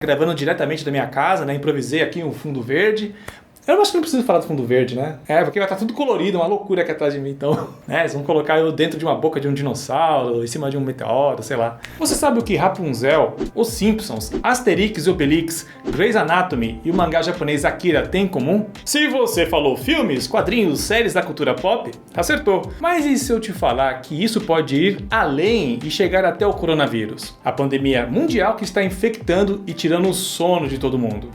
Gravando diretamente da minha casa, né? Improvisei aqui um fundo verde. Eu acho que não preciso falar do fundo verde, né? Porque vai estar tudo colorido, uma loucura aqui atrás de mim, então. Eles vão colocar eu dentro de uma boca de um dinossauro, em cima de um meteoro, sei lá. Você sabe o que Rapunzel, Os Simpsons, Asterix e Obelix, Grey's Anatomy e o mangá japonês Akira têm em comum? Se você falou filmes, quadrinhos, séries da cultura pop, acertou. Mas e se eu te falar que isso pode ir além e chegar até o coronavírus? A pandemia mundial que está infectando e tirando o sono de todo mundo.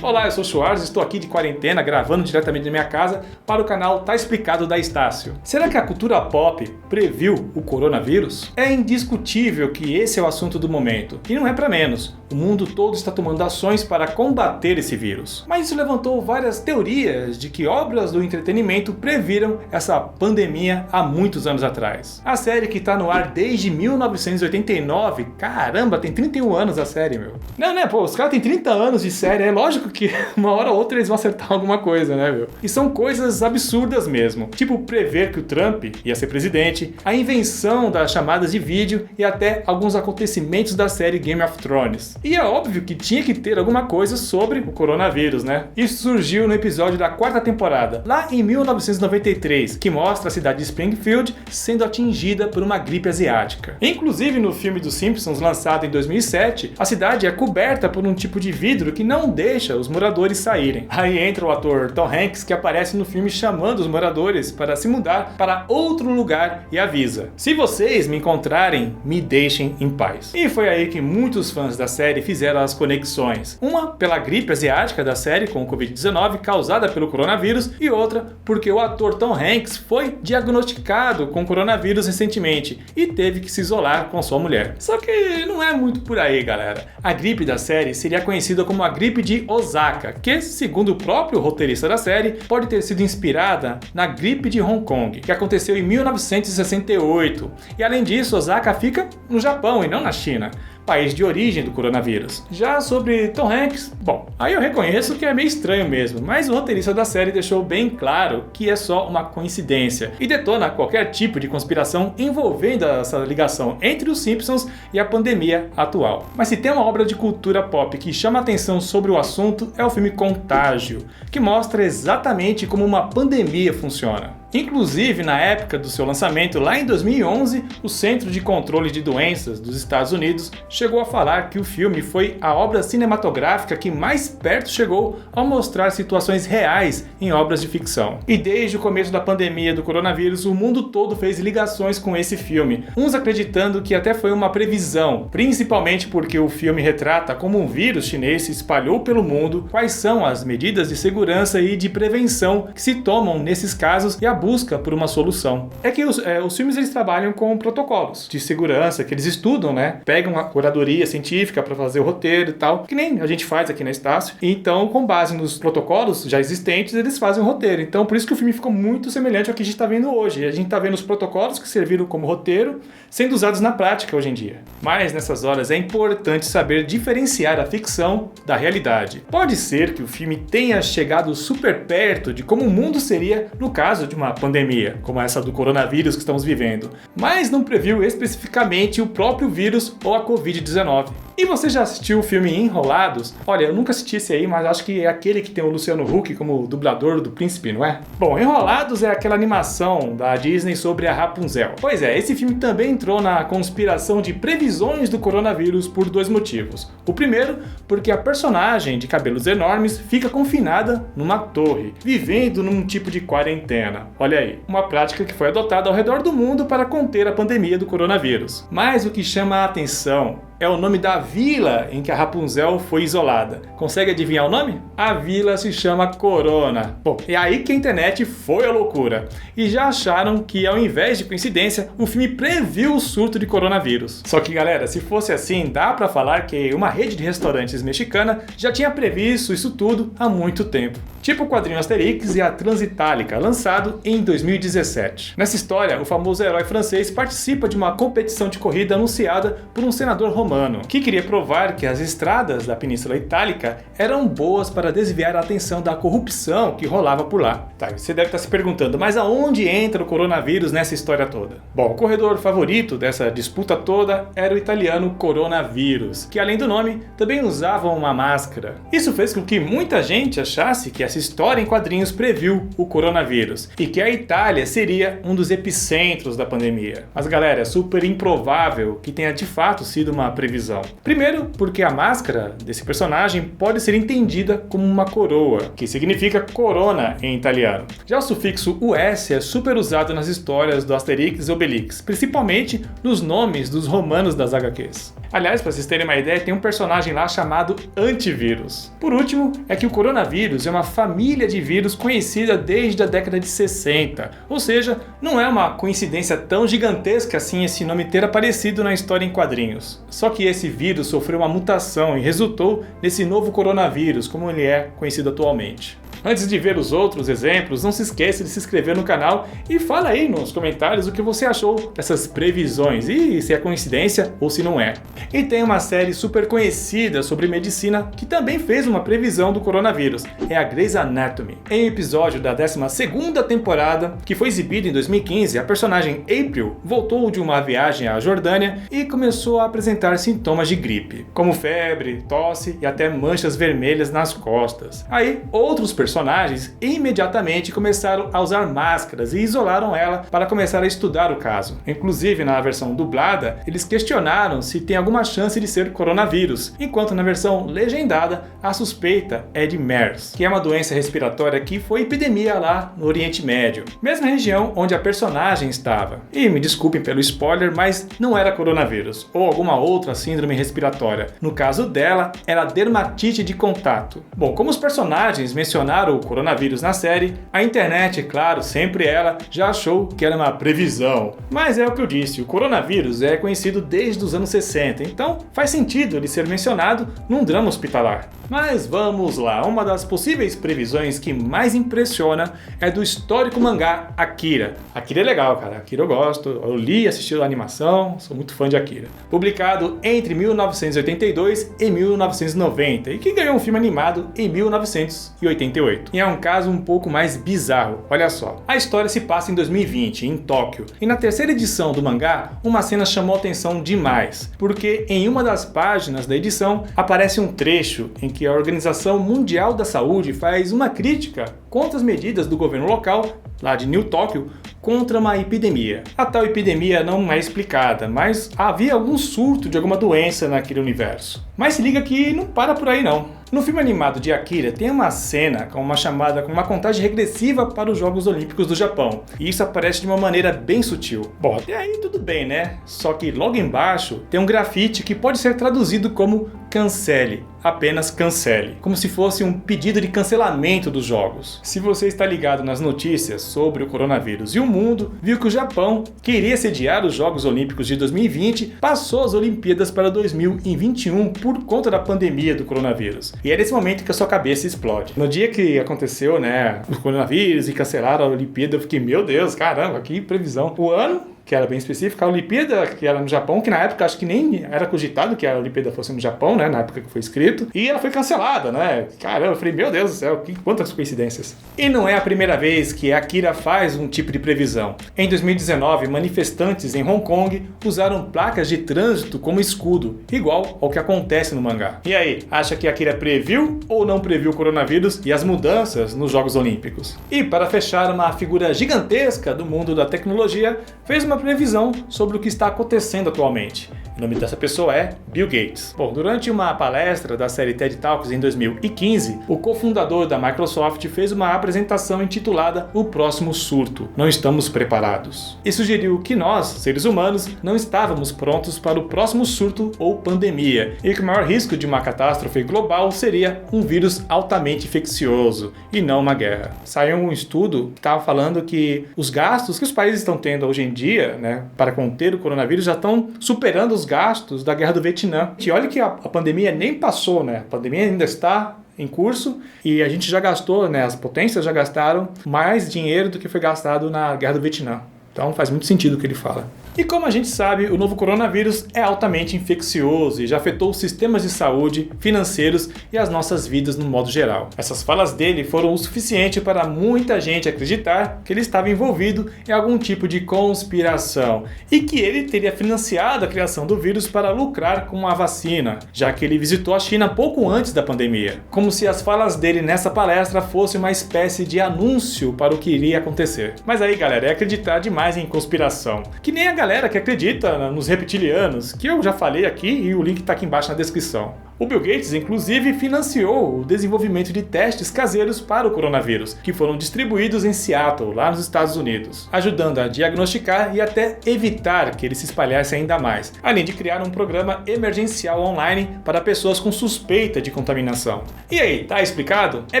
Olá, eu sou o Schwarz, estou aqui de quarentena, gravando diretamente da minha casa para o canal Tá Explicado da Estácio. Será que a cultura pop previu o coronavírus? É indiscutível que esse é o assunto do momento, e não é para menos. O mundo todo está tomando ações para combater esse vírus. Mas isso levantou várias teorias de que obras do entretenimento previram essa pandemia há muitos anos atrás. A série que está no ar desde 1989, caramba, tem 31 aanos a série, meu. Não, os caras têm 30 anos de série, é lógico que uma hora ou outra eles vão acertar alguma coisa, né, meu? E são coisas absurdas mesmo, tipo prever que o Trump ia ser presidente, a invenção das chamadas de vídeo e até alguns acontecimentos da série Game of Thrones. E é óbvio que tinha que ter alguma coisa sobre o coronavírus, né? Isso surgiu no episódio da 4ª temporada, lá em 1993, que mostra a cidade de Springfield sendo atingida por uma gripe asiática. Inclusive no filme dos Simpsons, lançado em 2007, a cidade é coberta por um tipo de vidro que não deixa os moradores saírem. Aí entra o ator Tom Hanks, que aparece no filme chamando os moradores para se mudar para outro lugar e avisa: se vocês me encontrarem, me deixem em paz. E foi aí que muitos fãs da série fizeram as conexões. Uma pela gripe asiática da série com o Covid-19 causada pelo coronavírus e outra porque o ator Tom Hanks foi diagnosticado com coronavírus recentemente e teve que se isolar com sua mulher. Só que não é muito por aí, galera. A gripe da série seria conhecida como a gripe de Osaka, que, segundo o próprio roteirista da série, pode ter sido inspirada na gripe de Hong Kong, que aconteceu em 1968. E além disso, Osaka fica no Japão e não na China, país de origem do coronavírus. Já sobre Tom Hanks, bom, aí eu reconheço que é meio estranho mesmo, mas o roteirista da série deixou bem claro que é só uma coincidência e detona qualquer tipo de conspiração envolvendo essa ligação entre os Simpsons e a pandemia atual. Mas se tem uma obra de cultura pop que chama atenção sobre o assunto, é o filme Contágio, que mostra exatamente como uma pandemia funciona. Inclusive, na época do seu lançamento, lá em 2011, o Centro de Controle de Doenças dos Estados Unidos chegou a falar que o filme foi a obra cinematográfica que mais perto chegou ao mostrar situações reais em obras de ficção. E desde o começo da pandemia do coronavírus, o mundo todo fez ligações com esse filme, uns acreditando que até foi uma previsão, principalmente porque o filme retrata como um vírus chinês se espalhou pelo mundo, quais são as medidas de segurança e de prevenção que se tomam nesses casos e a busca por uma solução. É que os filmes eles trabalham com protocolos de segurança que eles estudam, né? Pegam a curadoria científica para fazer o roteiro e tal, que nem a gente faz aqui na Estácio. Então, com base nos protocolos já existentes, eles fazem o roteiro. Então, por isso que o filme ficou muito semelhante ao que a gente está vendo hoje. A gente está vendo os protocolos que serviram como roteiro sendo usados na prática hoje em dia. Mas nessas horas é importante saber diferenciar a ficção da realidade. Pode ser que o filme tenha chegado super perto de como o mundo seria no caso de uma pandemia, como essa do coronavírus que estamos vivendo, mas não previu especificamente o próprio vírus ou a Covid-19. E você já assistiu o filme Enrolados? Olha, eu nunca assisti esse aí, mas acho que é aquele que tem o Luciano Huck como dublador do príncipe, não é? Bom, Enrolados é aquela animação da Disney sobre a Rapunzel. Pois é, esse filme também entrou na conspiração de previsões do coronavírus por dois motivos. O primeiro, porque a personagem de cabelos enormes fica confinada numa torre, vivendo num tipo de quarentena. Olha aí, uma prática que foi adotada ao redor do mundo para conter a pandemia do coronavírus. Mas o que chama a atenção é o nome da vila em que a Rapunzel foi isolada. Consegue adivinhar o nome? A vila se chama Corona. Bom, é aí que a internet foi a loucura. E já acharam que, ao invés de coincidência, o filme previu o surto de coronavírus. Só que, galera, se fosse assim, dá pra falar que uma rede de restaurantes mexicana já tinha previsto isso tudo há muito tempo. Tipo o quadrinho Asterix e a Transitálica, lançado em 2017. Nessa história, o famoso herói francês participa de uma competição de corrida anunciada por um senador romano romano, que queria provar que as estradas da Península Itálica eram boas para desviar a atenção da corrupção que rolava por lá. Tá, você deve estar se perguntando, mas aonde entra o coronavírus nessa história toda? Bom, o corredor favorito dessa disputa toda era o italiano coronavírus, que além do nome, também usava uma máscara. Isso fez com que muita gente achasse que essa história em quadrinhos previu o coronavírus e que a Itália seria um dos epicentros da pandemia. Mas galera, é super improvável que tenha de fato sido uma previsão. Primeiro, porque a máscara desse personagem pode ser entendida como uma coroa, que significa corona em italiano. Já o sufixo US é super usado nas histórias do Asterix e Obelix, principalmente nos nomes dos romanos das HQs. Aliás, para vocês terem uma ideia, tem um personagem lá chamado Antivírus. Por último, é que o coronavírus é uma família de vírus conhecida desde a década de 60, ou seja, não é uma coincidência tão gigantesca assim esse nome ter aparecido na história em quadrinhos. Só que esse vírus sofreu uma mutação e resultou nesse novo coronavírus, como ele é conhecido atualmente. Antes de ver os outros exemplos, não se esqueça de se inscrever no canal e fala aí nos comentários o que você achou dessas previsões e se é coincidência ou se não é. E tem uma série super conhecida sobre medicina que também fez uma previsão do coronavírus, é a Grey's Anatomy. Em um episódio da 12ª temporada, que foi exibido em 2015, a personagem April voltou de uma viagem à Jordânia e começou a apresentar sintomas de gripe, como febre, tosse e até manchas vermelhas nas costas. Aí, outros personagens imediatamente começaram a usar máscaras e isolaram ela para começar a estudar o caso. Inclusive, na versão dublada, eles questionaram se tem alguma chance de ser coronavírus, enquanto na versão legendada, a suspeita é de MERS, que é uma doença respiratória que foi epidemia lá no Oriente Médio, mesma região onde a personagem estava. E me desculpem pelo spoiler, mas não era coronavírus, ou alguma outra síndrome respiratória. No caso dela, era dermatite de contato. Bom, como os personagens mencionaram o coronavírus na série, a internet, claro, sempre ela, já achou que era uma previsão. Mas é o que eu disse, o coronavírus é conhecido desde os anos 60, então faz sentido ele ser mencionado num drama hospitalar. Mas vamos lá, uma das possíveis previsões que mais impressiona é do histórico mangá Akira. Akira é legal, cara, Akira eu gosto, eu li e assisti a animação, sou muito fã de Akira. Publicado entre 1982 e 1990 e que ganhou um filme animado em 1988. E é um caso um pouco mais bizarro, olha só. A história se passa em 2020, em Tóquio, e na terceira edição do mangá, uma cena chamou atenção demais, porque em uma das páginas da edição aparece um trecho em que a Organização Mundial da Saúde faz uma crítica contra as medidas do governo local, lá de New Tóquio, contra uma epidemia. A tal epidemia não é explicada, mas havia algum surto de alguma doença naquele universo. Mas se liga que não para por aí não. No filme animado de Akira tem uma cena com uma contagem regressiva para os Jogos Olímpicos do Japão, e isso aparece de uma maneira bem sutil. Bom, até aí tudo bem, né? Só que logo embaixo tem um grafite que pode ser traduzido como cancele, apenas cancele, como se fosse um pedido de cancelamento dos jogos. Se você está ligado nas notícias sobre o coronavírus e o mundo, viu que o Japão queria sediar os Jogos Olímpicos de 2020, passou as Olimpíadas para 2021 por conta da pandemia do coronavírus. E é nesse momento que a sua cabeça explode. No dia que aconteceu, né, o coronavírus e cancelaram a Olimpíada, eu fiquei, meu Deus, caramba, que previsão. O ano, que era bem específica, a Olimpíada, que era no Japão, que na época acho que nem era cogitado que a Olimpíada fosse no Japão, né, na época que foi escrito, e ela foi cancelada, né, caramba, eu falei, meu Deus do céu, quantas coincidências. E não é a primeira vez que a Akira faz um tipo de previsão. Em 2019, manifestantes em Hong Kong usaram placas de trânsito como escudo, igual ao que acontece no mangá. E aí, acha que a Akira previu ou não previu o coronavírus e as mudanças nos Jogos Olímpicos? E para fechar, uma figura gigantesca do mundo da tecnologia fez uma previsão sobre o que está acontecendo atualmente. O nome dessa pessoa é Bill Gates. Bom, durante uma palestra da série TED Talks em 2015, o cofundador da Microsoft fez uma apresentação intitulada O Próximo Surto. Não estamos preparados. E sugeriu que nós, seres humanos, não estávamos prontos para o próximo surto ou pandemia, e que o maior risco de uma catástrofe global seria um vírus altamente infeccioso, e não uma guerra. Saiu um estudo que estava falando que os gastos que os países estão tendo hoje em dia, né, para conter o coronavírus já estão superando os gastos da Guerra do Vietnã. E olha que a pandemia nem passou, né? A pandemia ainda está em curso e a gente já gastou, né? As potências já gastaram mais dinheiro do que foi gastado na Guerra do Vietnã. Então faz muito sentido o que ele fala. E como a gente sabe, o novo coronavírus é altamente infeccioso e já afetou os sistemas de saúde, financeiros e as nossas vidas no modo geral. Essas falas dele foram o suficiente para muita gente acreditar que ele estava envolvido em algum tipo de conspiração e que ele teria financiado a criação do vírus para lucrar com a vacina, já que ele visitou a China pouco antes da pandemia. Como se as falas dele nessa palestra fossem uma espécie de anúncio para o que iria acontecer. Mas aí, galera, é acreditar demais em conspiração. Que nem a galera que acredita nos reptilianos, que eu já falei aqui e o link está aqui embaixo na descrição. O Bill Gates, inclusive, financiou o desenvolvimento de testes caseiros para o coronavírus, que foram distribuídos em Seattle, lá nos Estados Unidos, ajudando a diagnosticar e até evitar que ele se espalhasse ainda mais, além de criar um programa emergencial online para pessoas com suspeita de contaminação. E aí, tá explicado? É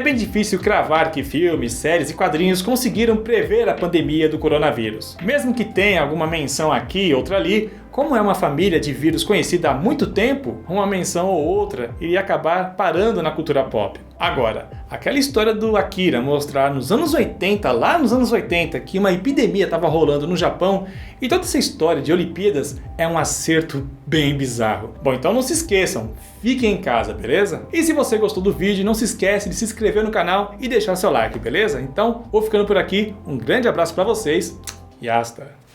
bem difícil cravar que filmes, séries e quadrinhos conseguiram prever a pandemia do coronavírus. Mesmo que tenha alguma menção aqui e outra ali, como é uma família de vírus conhecida há muito tempo, uma menção ou outra iria acabar parando na cultura pop. Agora, aquela história do Akira mostrar nos anos 80, lá nos anos 80, que uma epidemia estava rolando no Japão, e toda essa história de Olimpíadas é um acerto bem bizarro. Bom, então não se esqueçam, fiquem em casa, beleza? E se você gostou do vídeo, não se esquece de se inscrever no canal e deixar seu like, beleza? Então, vou ficando por aqui, um grande abraço para vocês e hasta!